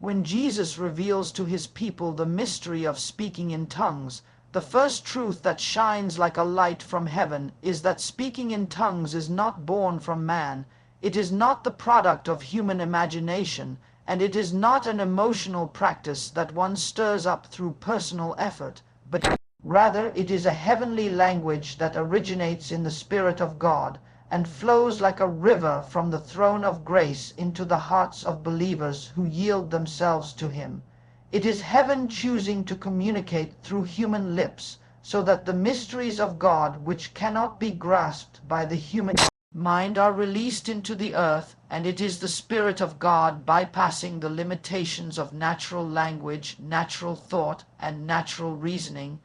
When Jesus reveals to his people the mystery of speaking in tongues, the first truth that shines like a light from heaven is that speaking in tongues is not born from man. It is not the product of human imagination, and it is not an emotional practice that one stirs up through personal effort, but rather it is a heavenly language that originates in the Spirit of God and flows like a river from the throne of grace into the hearts of believers who yield themselves to him. It is heaven choosing to communicate through human lips, so that the mysteries of God, which cannot be grasped by the human mind, are released into the earth, and it is the Spirit of God bypassing the limitations of natural language, natural thought, and natural reasoning,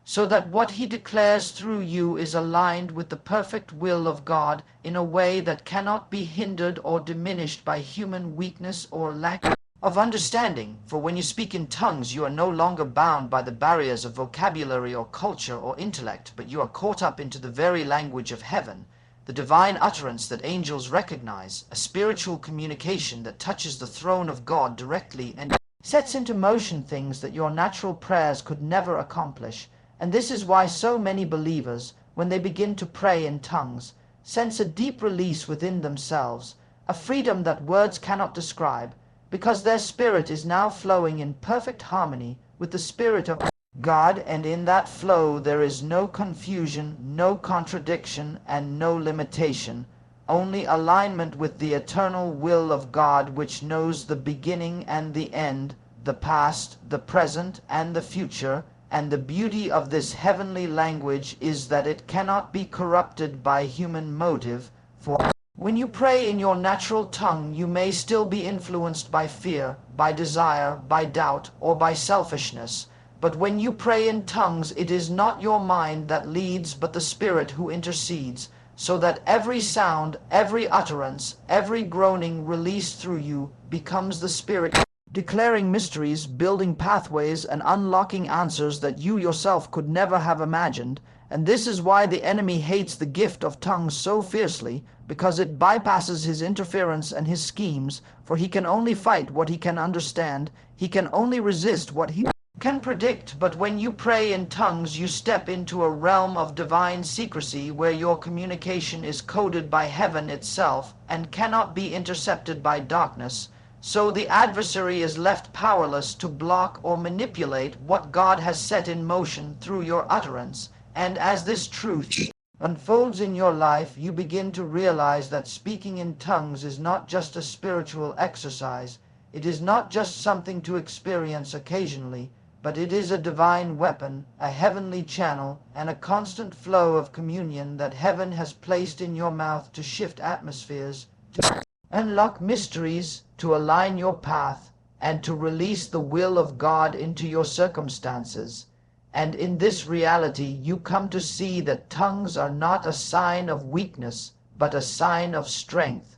so that what he declares through you is aligned with the perfect will of God in a way that cannot be hindered or diminished by human weakness or lack of understanding. For when you speak in tongues, you are no longer bound by the barriers of vocabulary or culture or intellect, but you are caught up into the very language of heaven, the divine utterance that angels recognize, a spiritual communication that touches the throne of God directly and sets into motion things that your natural prayers could never accomplish. And this is why so many believers, when they begin to pray in tongues, sense a deep release within themselves, a freedom that words cannot describe, because their spirit is now flowing in perfect harmony with the Spirit of God, and in that flow there is no confusion, no contradiction, and no limitation, only alignment with the eternal will of God, which knows the beginning and the end, the past, the present, and the future. And the beauty of this heavenly language is that it cannot be corrupted by human motive, for when you pray in your natural tongue, you may still be influenced by fear, by desire, by doubt, or by selfishness. But when you pray in tongues, it is not your mind that leads, but the Spirit who intercedes, so that every sound, every utterance, every groaning released through you becomes the Spirit declaring mysteries, building pathways, and unlocking answers that you yourself could never have imagined. And this is why the enemy hates the gift of tongues so fiercely, because it bypasses his interference and his schemes, for he can only fight what he can understand, he can only resist what he can predict. But when you pray in tongues, you step into a realm of divine secrecy where your communication is coded by heaven itself and cannot be intercepted by darkness. So the adversary is left powerless to block or manipulate what God has set in motion through your utterance. And as this truth unfolds in your life, you begin to realize that speaking in tongues is not just a spiritual exercise. It is not just something to experience occasionally, but it is a divine weapon, a heavenly channel, and a constant flow of communion that heaven has placed in your mouth to shift atmospheres, to unlock mysteries, to align your path, and to release the will of God into your circumstances. And in this reality you come to see that tongues are not a sign of weakness, but a sign of strength.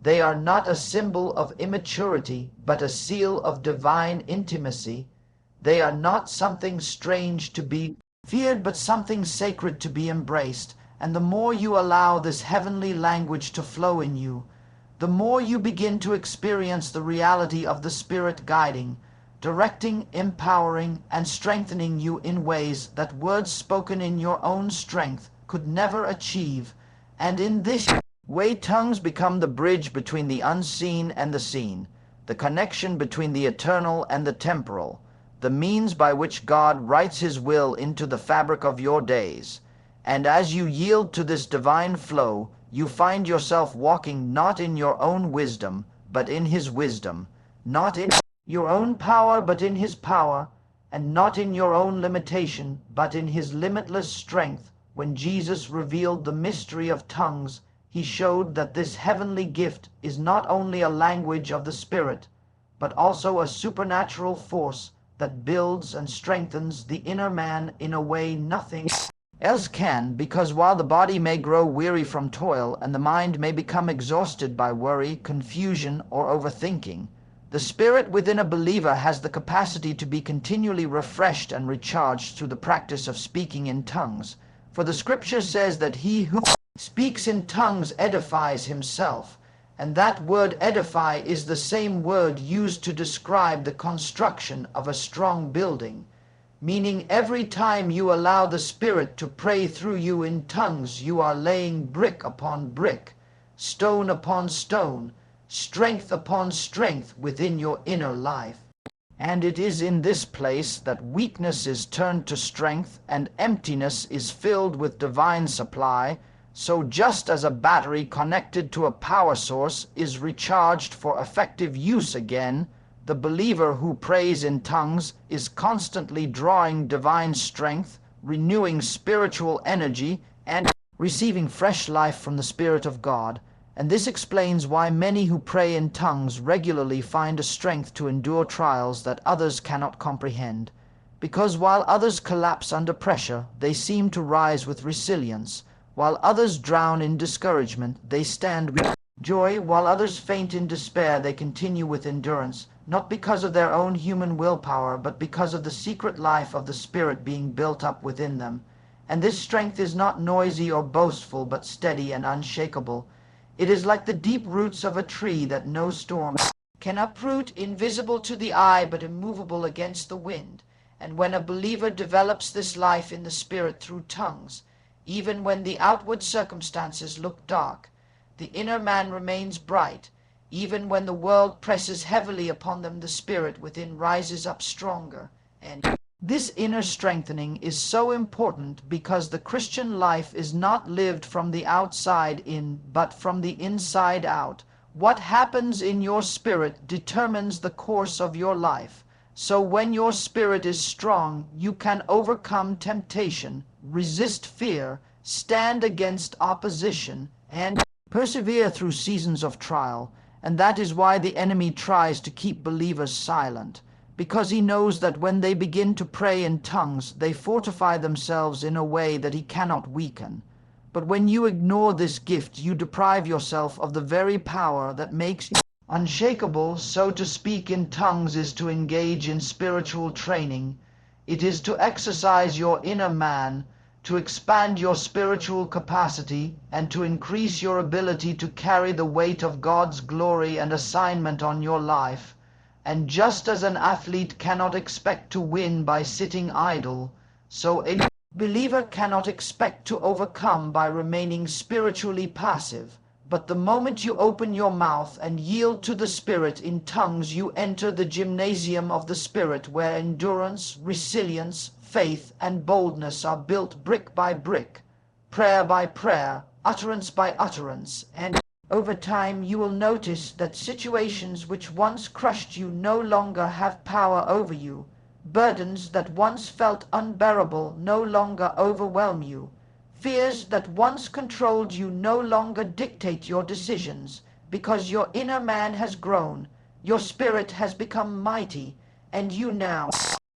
They are not a symbol of immaturity, but a seal of divine intimacy. They are not something strange to be feared, but something sacred to be embraced. And the more you allow this heavenly language to flow in you, the more you begin to experience the reality of the Spirit guiding, directing, empowering, and strengthening you in ways that words spoken in your own strength could never achieve. And in this way, tongues become the bridge between the unseen and the seen, the connection between the eternal and the temporal, the means by which God writes his will into the fabric of your days. And as you yield to this divine flow, you find yourself walking not in your own wisdom, but in his wisdom, not in your own power, but in his power, and not in your own limitation, but in his limitless strength. When Jesus revealed the mystery of tongues, he showed that this heavenly gift is not only a language of the Spirit, but also a supernatural force that builds and strengthens the inner man in a way nothing else can, because while the body may grow weary from toil and the mind may become exhausted by worry, confusion, or overthinking, the spirit within a believer has the capacity to be continually refreshed and recharged through the practice of speaking in tongues. For the scripture says that he who speaks in tongues edifies himself, And that word edify is the same word used to describe the construction of a strong building, meaning every time you allow the Spirit to pray through you in tongues, you are laying brick upon brick, stone upon stone, strength upon strength within your inner life. And it is in this place that weakness is turned to strength and emptiness is filled with divine supply. So just as a battery connected to a power source is recharged for effective use again, the believer who prays in tongues is constantly drawing divine strength, renewing spiritual energy, and receiving fresh life from the Spirit of God. And this explains why many who pray in tongues regularly find a strength to endure trials that others cannot comprehend. Because while others collapse under pressure, they seem to rise with resilience. While others drown in discouragement, they stand with joy. While others faint in despair, they continue with endurance, not because of their own human willpower, but because of the secret life of the Spirit being built up within them. And this strength is not noisy or boastful, but steady and unshakable. It is like the deep roots of a tree that no storm can uproot, invisible to the eye, but immovable against the wind. And when a believer develops this life in the Spirit through tongues, even when the outward circumstances look dark, the inner man remains bright. Even when the world presses heavily upon them, the Spirit within rises up stronger. And this inner strengthening is so important because the Christian life is not lived from the outside in, but from the inside out. What happens in your spirit determines the course of your life. So when your spirit is strong, you can overcome temptation, resist fear, stand against opposition, and persevere through seasons of trial. And that is why the enemy tries to keep believers silent, because he knows that when they begin to pray in tongues, they fortify themselves in a way that he cannot weaken. But when you ignore this gift, you deprive yourself of the very power that makes you unshakable. So to speak in tongues is to engage in spiritual training. It is to exercise your inner man, to expand your spiritual capacity, and to increase your ability to carry the weight of God's glory and assignment on your life. And just as an athlete cannot expect to win by sitting idle, so a believer cannot expect to overcome by remaining spiritually passive. But the moment you open your mouth and yield to the Spirit in tongues, you enter the gymnasium of the Spirit, where endurance, resilience, faith, and boldness are built brick by brick, prayer by prayer, utterance by utterance, and over time you will notice that situations which once crushed you no longer have power over you. Burdens that once felt unbearable no longer overwhelm you. Fears that once controlled you no longer dictate your decisions, because your inner man has grown, your spirit has become mighty, and you now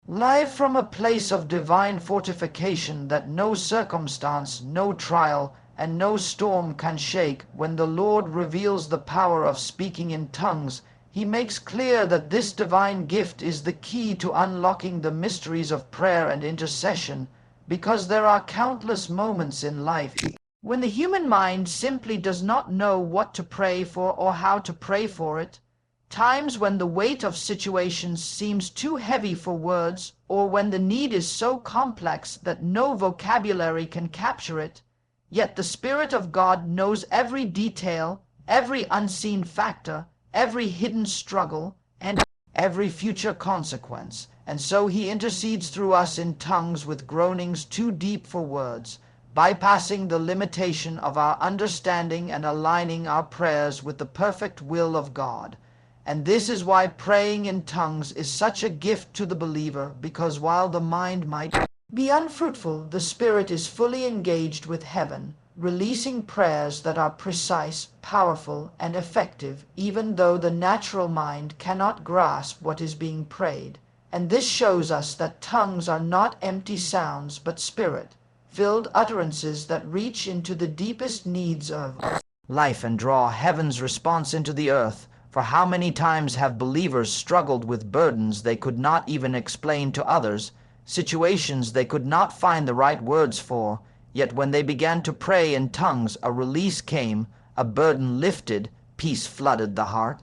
live from a place of divine fortification that no circumstance, no trial, and no storm can shake. When the Lord reveals the power of speaking in tongues, he makes clear that this divine gift is the key to unlocking the mysteries of prayer and intercession, because there are countless moments in life when the human mind simply does not know what to pray for or how to pray for it. Times when the weight of situations seems too heavy for words, or when the need is so complex that no vocabulary can capture it. Yet the Spirit of God knows every detail, every unseen factor, every hidden struggle, and every future consequence. And so he intercedes through us in tongues with groanings too deep for words, bypassing the limitation of our understanding and aligning our prayers with the perfect will of God. And this is why praying in tongues is such a gift to the believer, because while the mind might be unfruitful, the Spirit is fully engaged with heaven, releasing prayers that are precise, powerful, and effective, even though the natural mind cannot grasp what is being prayed. And this shows us that tongues are not empty sounds, but Spirit-filled utterances that reach into the deepest needs of life and draw heaven's response into the earth. For how many times have believers struggled with burdens they could not even explain to others, situations they could not find the right words for, yet when they began to pray in tongues, a release came, a burden lifted, peace flooded the heart.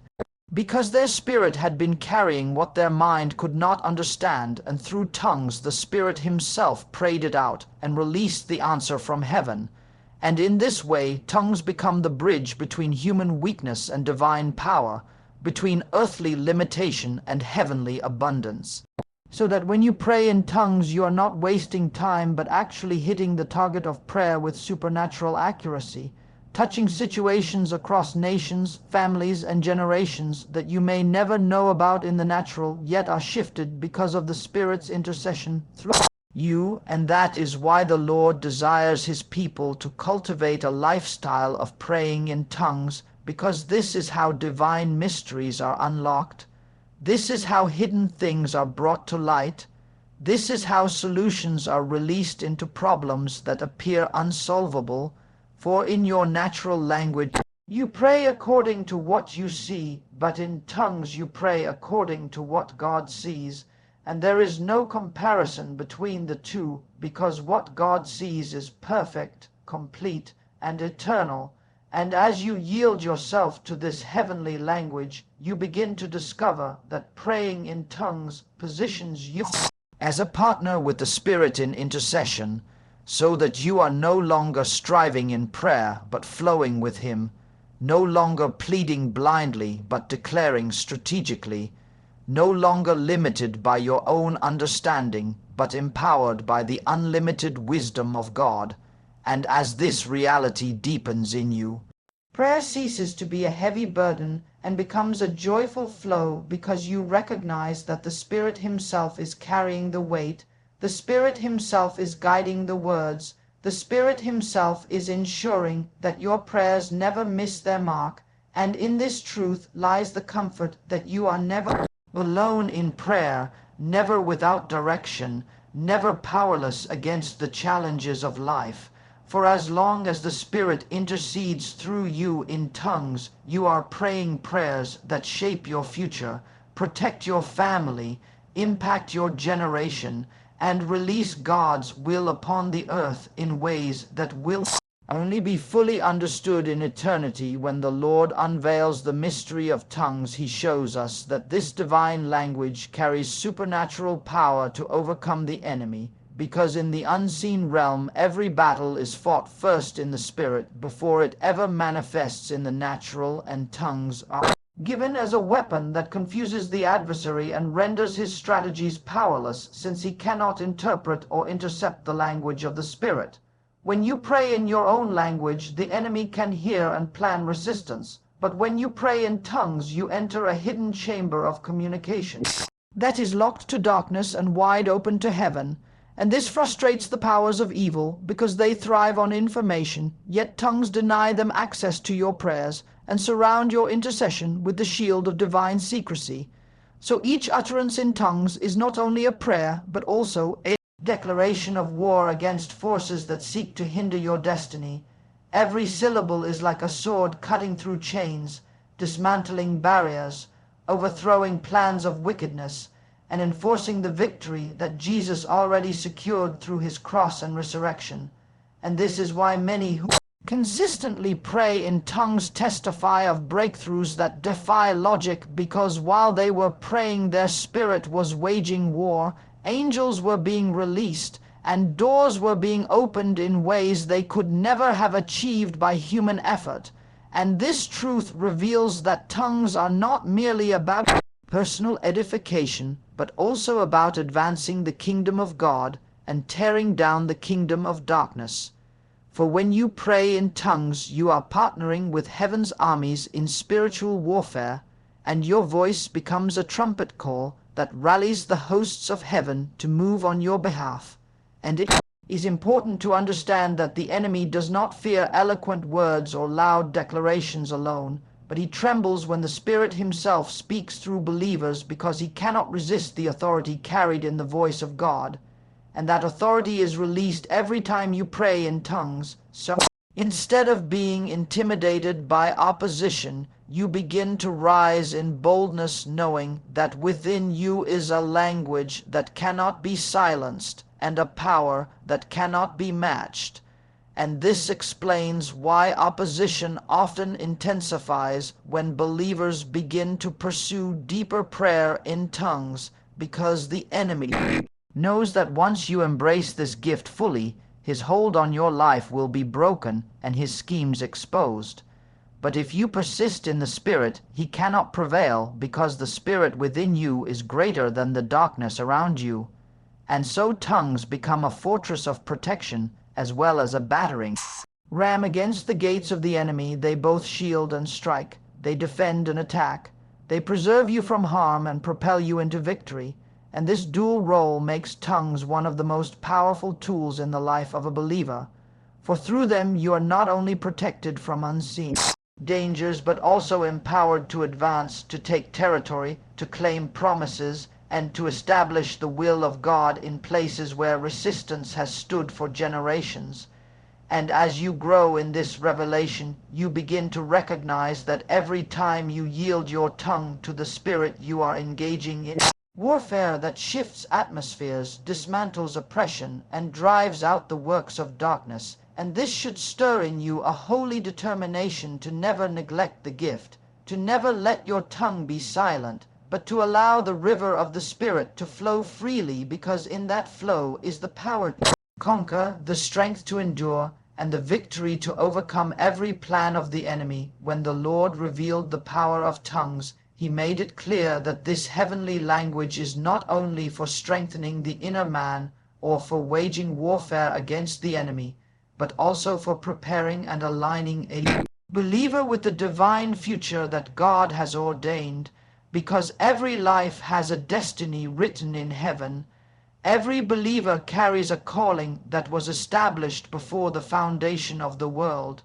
Because their spirit had been carrying what their mind could not understand, and through tongues the Spirit himself prayed it out and released the answer from heaven. And in this way tongues become the bridge between human weakness and divine power, between earthly limitation and heavenly abundance. So that when you pray in tongues, you are not wasting time, but actually hitting the target of prayer with supernatural accuracy, touching situations across nations, families, and generations that you may never know about in the natural, yet are shifted because of the Spirit's intercession through you. And that is why the Lord desires his people to cultivate a lifestyle of praying in tongues, because this is how divine mysteries are unlocked. This is how hidden things are brought to light. This is how solutions are released into problems that appear unsolvable. For in your natural language you pray according to what you see, but in tongues you pray according to what God sees. And there is no comparison between the two, because what God sees is perfect, complete, and eternal. And as you yield yourself to this heavenly language, you begin to discover that praying in tongues positions you as a partner with the Spirit in intercession, so that you are no longer striving in prayer, but flowing with him, no longer pleading blindly, but declaring strategically, no longer limited by your own understanding, but empowered by the unlimited wisdom of God. And as this reality deepens in you, prayer ceases to be a heavy burden and becomes a joyful flow, because you recognize that the Spirit himself is carrying the weight. The Spirit himself is guiding the words. The Spirit himself is ensuring that your prayers never miss their mark. And in this truth lies the comfort that you are never alone in prayer, never without direction, never powerless against the challenges of life. For as long as the Spirit intercedes through you in tongues, you are praying prayers that shape your future, protect your family, impact your generation, and release God's will upon the earth in ways that will only be fully understood in eternity. When the Lord unveils the mystery of tongues, he shows us that this divine language carries supernatural power to overcome the enemy, because in the unseen realm every battle is fought first in the Spirit before it ever manifests in the natural, and tongues are given as a weapon that confuses the adversary and renders his strategies powerless, since he cannot interpret or intercept the language of the Spirit. When you pray in your own language, the enemy can hear and plan resistance, but when you pray in tongues, you enter a hidden chamber of communication that is locked to darkness and wide open to heaven. And this frustrates the powers of evil, because they thrive on information, yet tongues deny them access to your prayers and surround your intercession with the shield of divine secrecy. So each utterance in tongues is not only a prayer, but also a declaration of war against forces that seek to hinder your destiny. Every syllable is like a sword cutting through chains, dismantling barriers, overthrowing plans of wickedness, and enforcing the victory that Jesus already secured through his cross and resurrection. And this is why many who consistently pray in tongues testify of breakthroughs that defy logic, because while they were praying, their spirit was waging war, angels were being released, and doors were being opened in ways they could never have achieved by human effort. And this truth reveals that tongues are not merely about personal edification, but also about advancing the kingdom of God and tearing down the kingdom of darkness. For when you pray in tongues, you are partnering with heaven's armies in spiritual warfare, and your voice becomes a trumpet call that rallies the hosts of heaven to move on your behalf. And it is important to understand that the enemy does not fear eloquent words or loud declarations alone, but he trembles when the Spirit himself speaks through believers, because he cannot resist the authority carried in the voice of God. And that authority is released every time you pray in tongues. So instead of being intimidated by opposition, you begin to rise in boldness, knowing that within you is a language that cannot be silenced and a power that cannot be matched. And this explains why opposition often intensifies when believers begin to pursue deeper prayer in tongues, because the enemy knows that once you embrace this gift fully, his hold on your life will be broken and his schemes exposed. But if you persist in the Spirit, he cannot prevail, because the Spirit within you is greater than the darkness around you. And so tongues become a fortress of protection as well as a battering ram against the gates of the enemy. They both shield and strike. They defend and attack. They preserve you from harm and propel you into victory. And this dual role makes tongues one of the most powerful tools in the life of a believer. For through them you are not only protected from unseen dangers, but also empowered to advance, to take territory, to claim promises, and to establish the will of God in places where resistance has stood for generations. And as you grow in this revelation, you begin to recognize that every time you yield your tongue to the Spirit, you are engaging in warfare that shifts atmospheres, dismantles oppression, and drives out the works of darkness. And this should stir in you a holy determination to never neglect the gift, to never let your tongue be silent, but to allow the river of the Spirit to flow freely, because in that flow is the power to conquer, the strength to endure, and the victory to overcome every plan of the enemy. When the Lord revealed the power of tongues, he made it clear that this heavenly language is not only for strengthening the inner man or for waging warfare against the enemy, but also for preparing and aligning a believer with the divine future that God has ordained, because every life has a destiny written in heaven. Every believer carries a calling that was established before the foundation of the world.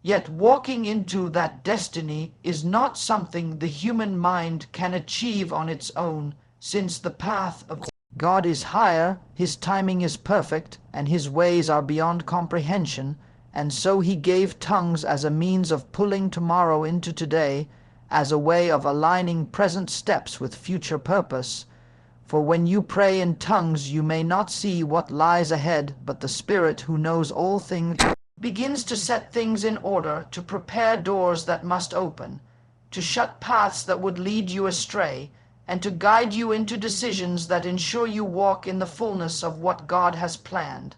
Yet walking into that destiny is not something the human mind can achieve on its own, since the path of God is higher, his timing is perfect, and his ways are beyond comprehension, and so he gave tongues as a means of pulling tomorrow into today, as a way of aligning present steps with future purpose. For when you pray in tongues, you may not see what lies ahead, but the Spirit, who knows all things, begins to set things in order, to prepare doors that must open, to shut paths that would lead you astray, and to guide you into decisions that ensure you walk in the fullness of what God has planned.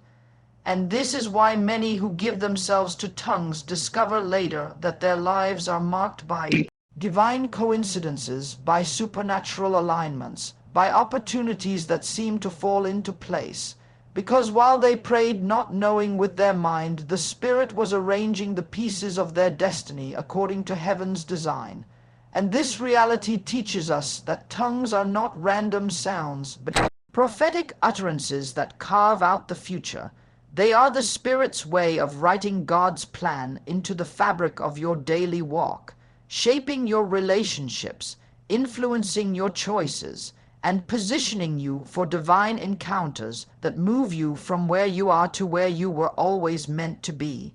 And this is why many who give themselves to tongues discover later that their lives are marked by divine coincidences, by supernatural alignments, by opportunities that seem to fall into place, because while they prayed not knowing with their mind, the Spirit was arranging the pieces of their destiny according to heaven's design. And this reality teaches us that tongues are not random sounds, but prophetic utterances that carve out the future. They are the Spirit's way of writing God's plan into the fabric of your daily walk, shaping your relationships, influencing your choices, and positioning you for divine encounters that move you from where you are to where you were always meant to be.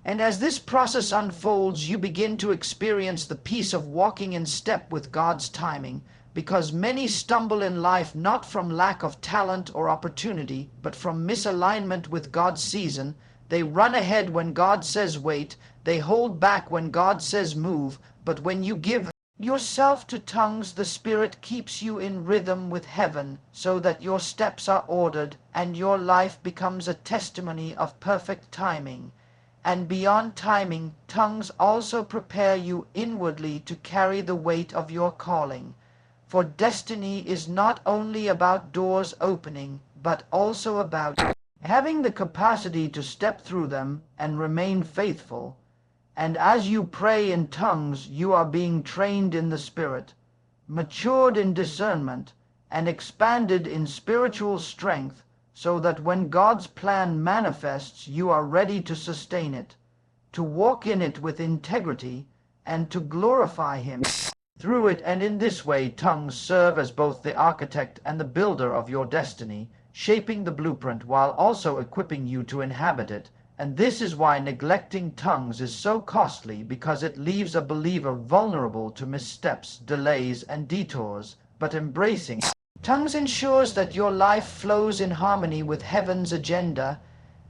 And as this process unfolds, you begin to experience the peace of walking in step with God's timing, because many stumble in life not from lack of talent or opportunity, but from misalignment with God's season. They run ahead when God says wait, they hold back when God says move, but when you give yourself to tongues, the Spirit keeps you in rhythm with heaven, so that your steps are ordered, and your life becomes a testimony of perfect timing. And beyond timing, tongues also prepare you inwardly to carry the weight of your calling. For destiny is not only about doors opening, but also about having the capacity to step through them and remain faithful. And as you pray in tongues, you are being trained in the Spirit, matured in discernment, and expanded in spiritual strength, so that when God's plan manifests, you are ready to sustain it, to walk in it with integrity, and to glorify him through it. And in this way, tongues serve as both the architect and the builder of your destiny, shaping the blueprint while also equipping you to inhabit it. And this is why neglecting tongues is so costly, because it leaves a believer vulnerable to missteps, delays, and detours. But embracing tongues ensures that your life flows in harmony with heaven's agenda,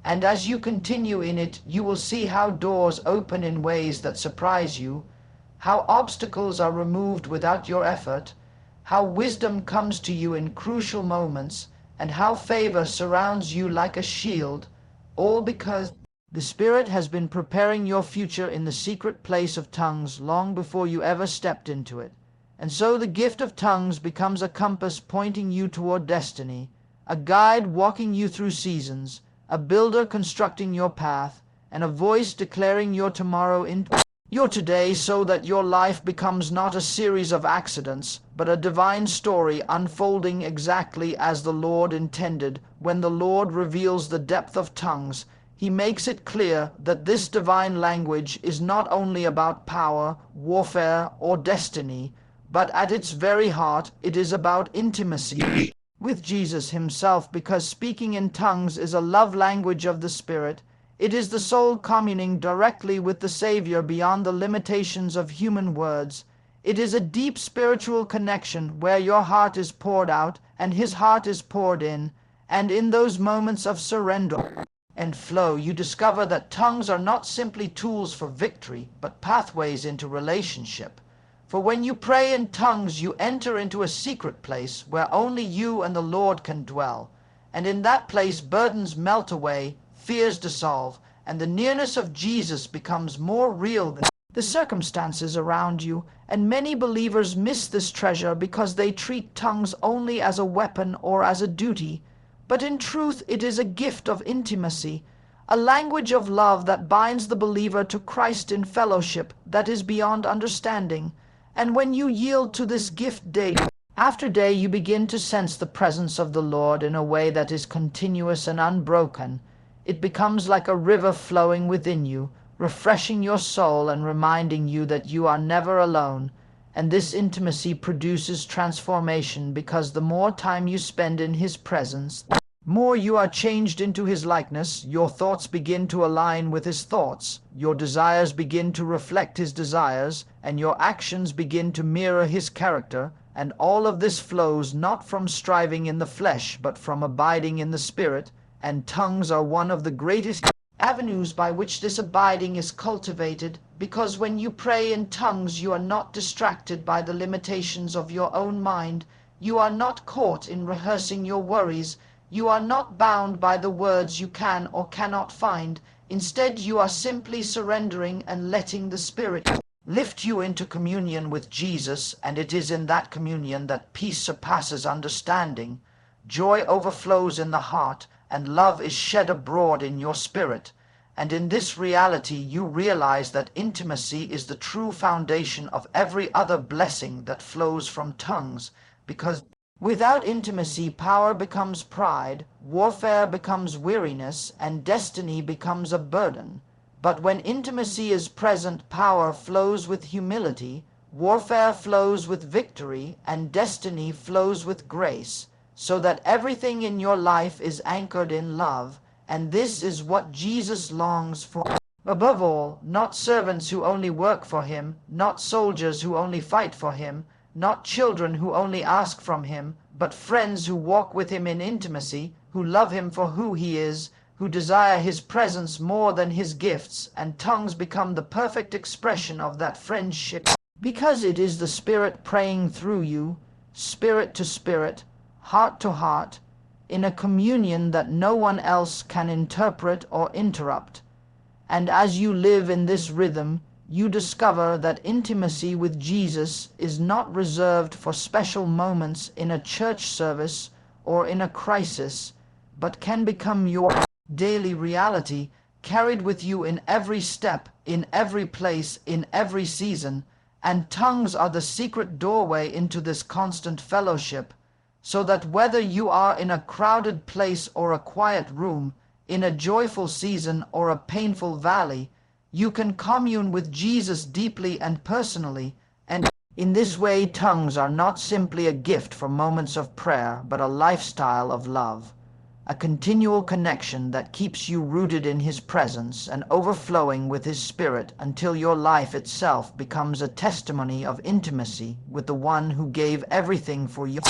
And as you continue in it, you will see how doors open in ways that surprise you, how obstacles are removed without your effort, how wisdom comes to you in crucial moments, and how favor surrounds you like a shield, all because the Spirit has been preparing your future in the secret place of tongues long before you ever stepped into it. And so the gift of tongues becomes a compass pointing you toward destiny, a guide walking you through seasons, a builder constructing your path, and a voice declaring your tomorrow into your today, so that your life becomes not a series of accidents, but a divine story unfolding exactly as the Lord intended. When the Lord reveals the depth of tongues, he makes it clear that this divine language is not only about power, warfare, or destiny, but at its very heart it is about intimacy with Jesus himself, because speaking in tongues is a love language of the Spirit. It is the soul communing directly with the Savior beyond the limitations of human words. It is a deep spiritual connection where your heart is poured out and his heart is poured in, and in those moments of surrender and flow, you discover that tongues are not simply tools for victory, but pathways into relationship. For when you pray in tongues, you enter into a secret place where only you and the Lord can dwell, and in that place burdens melt away, fears dissolve, and the nearness of Jesus becomes more real than the circumstances around you. And many believers miss this treasure because they treat tongues only as a weapon or as a duty. But in truth it is a gift of intimacy, a language of love that binds the believer to Christ in fellowship that is beyond understanding. And when you yield to this gift day after day, you begin to sense the presence of the Lord in a way that is continuous and unbroken. It becomes like a river flowing within you, refreshing your soul and reminding you that you are never alone. And this intimacy produces transformation, because the more time you spend in his presence, the more you are changed into his likeness. Your thoughts begin to align with his thoughts, your desires begin to reflect his desires, and your actions begin to mirror his character. And all of this flows not from striving in the flesh, but from abiding in the Spirit. And tongues are one of the greatest avenues by which this abiding is cultivated, because when you pray in tongues you are not distracted by the limitations of your own mind. You are not caught in rehearsing your worries. You are not bound by the words you can or cannot find. Instead, you are simply surrendering and letting the Spirit lift you into communion with Jesus, and it is in that communion that peace surpasses understanding, joy overflows in the heart, and love is shed abroad in your spirit. And in this reality you realize that intimacy is the true foundation of every other blessing that flows from tongues, because without intimacy power becomes pride, warfare becomes weariness, and destiny becomes a burden. But when intimacy is present, power flows with humility, warfare flows with victory, and destiny flows with grace, so that everything in your life is anchored in love. And this is what Jesus longs for. Above all, not servants who only work for him, not soldiers who only fight for him, not children who only ask from him, but friends who walk with him in intimacy, who love him for who he is, who desire his presence more than his gifts. And tongues become the perfect expression of that friendship, because it is the Spirit praying through you, spirit to spirit, heart to heart, in a communion that no one else can interpret or interrupt. And as you live in this rhythm, you discover that intimacy with Jesus is not reserved for special moments in a church service or in a crisis, but can become your daily reality, carried with you in every step, in every place, in every season. And tongues are the secret doorway into this constant fellowship, so that whether you are in a crowded place or a quiet room, in a joyful season or a painful valley, you can commune with Jesus deeply and personally. And in this way, tongues are not simply a gift for moments of prayer, but a lifestyle of love, a continual connection that keeps you rooted in his presence and overflowing with his Spirit, until your life itself becomes a testimony of intimacy with the one who gave everything for you.